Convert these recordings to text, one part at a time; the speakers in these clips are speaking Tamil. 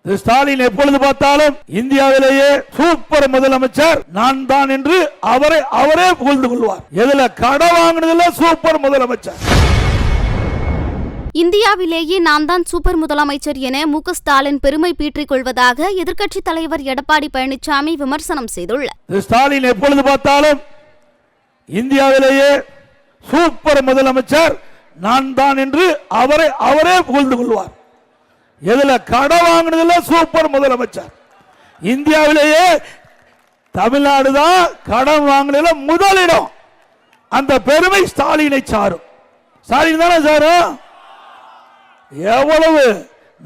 ஸ்டாலின் எப்பொழுது பார்த்தாலும் இந்தியாவிலேயே சூப்பர் முதலமைச்சர் நான் தான் என்று அவரே புகழ்ந்து கொள்வார். எதுல கடன் வாங்கினதுல சூப்பர் முதலமைச்சர். இந்தியாவிலேயே நான் தான் சூப்பர் முதலமைச்சர் என மு.க. ஸ்டாலின் பெருமை பீற்றிக் கொள்வதாக எதிர்க்கட்சித் தலைவர் எடப்பாடி பழனிசாமி விமர்சனம் செய்துள்ளார். ஸ்டாலின் எப்பொழுது பார்த்தாலும் இந்தியாவிலேயே சூப்பர் முதலமைச்சர் நான் தான் என்று அவரே புகழ்ந்து கொள்வார். எதுல கடன் வாங்கினதுல சூப்பர் முதலமைச்சர். இந்தியாவிலேயே தமிழ்நாடு தான் கடன் வாங்கினதுல முதலிடம். அந்த பெருமை ஸ்டாலினை சாரும். ஸ்டாலின் தானே சாரும். எவ்வளவு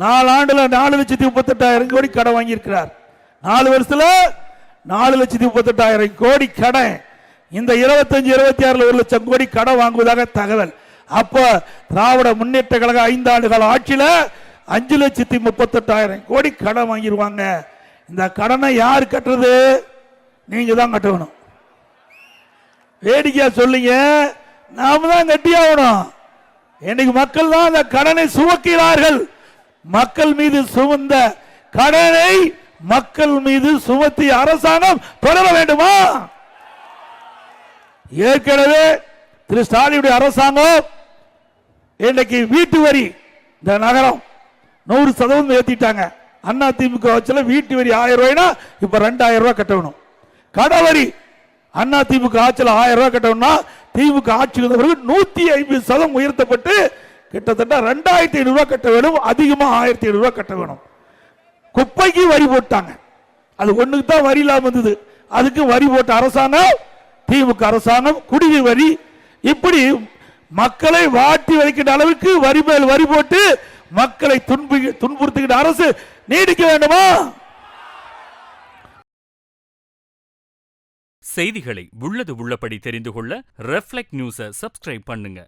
4 ஆண்டுல 4,38,000 கோடி கடன் வாங்கியிருக்கிறார். 4 வருஷத்துல 4,38,000 கோடி கடன். இந்த 25-26 1 லட்சம் கோடி கடன் வாங்குவதாக தகவல். அப்ப திராவிட முன்னேற்ற கழக 5 ஆண்டுகால ஆட்சியில 5,38,000 கோடி கடன் வாங்கிடுவாங்க. இந்த கடனை யார் கட்டுறது? நீங்க தான் கட்டணும். வேடிக்கையா சொல்லுங்க, நாம தான் கட்டியாகணும். இன்னைக்கு மக்கள் தான் அந்த கடனை சுமக்கிறார்கள். மக்கள் மீது சுமந்த கடனை மக்கள் மீது சுமத்திய அரசாங்கம் தொடர வேண்டுமா? ஏற்கனவே திரு ஸ்டாலினுடைய அரசாங்கம் இன்னைக்கு வீட்டு வரி இந்த நகரம் 100% ஏத்திட்டாங்க. அண்ணா திமுக ஆட்சியில வீட்டு வரி 1000 ரூபாய்னா இப்ப 2000 ரூபாய் கட்டணும். கடவரி அண்ணா திமுக ஆட்சியில் 1000 ரூபாய் கட்டணும்னா திமுக ஆட்சியில் 150% உயர்த்தப்பட்டு கிட்டத்தட்ட 2500 ரூபாய் கட்ட வேணும். அதிகமா 1500 ரூபாய் கட்ட வேணும். குப்பைக்கு வரி போட்டாங்க. அது ஒண்ணுக்கு தான் வரி இல்லாம இருந்தது. அதுக்கு வரி போட்ட அரசாங்கம் திமுக அரசாங்கம். குடிநீர் வரி இப்படி மக்களை வாட்டி வைக்கின்ற அளவுக்கு வரி மேல் வரி போட்டு மக்களை துன்புறுத்துகின்ற அரசு நீடிக்க வேண்டுமா? செய்திகளை உள்ளது உள்ளபடி தெரிந்து கொள்ள ரெஃப்ளெக்ட் நியூஸை சப்ஸ்கிரைப் பண்ணுங்க.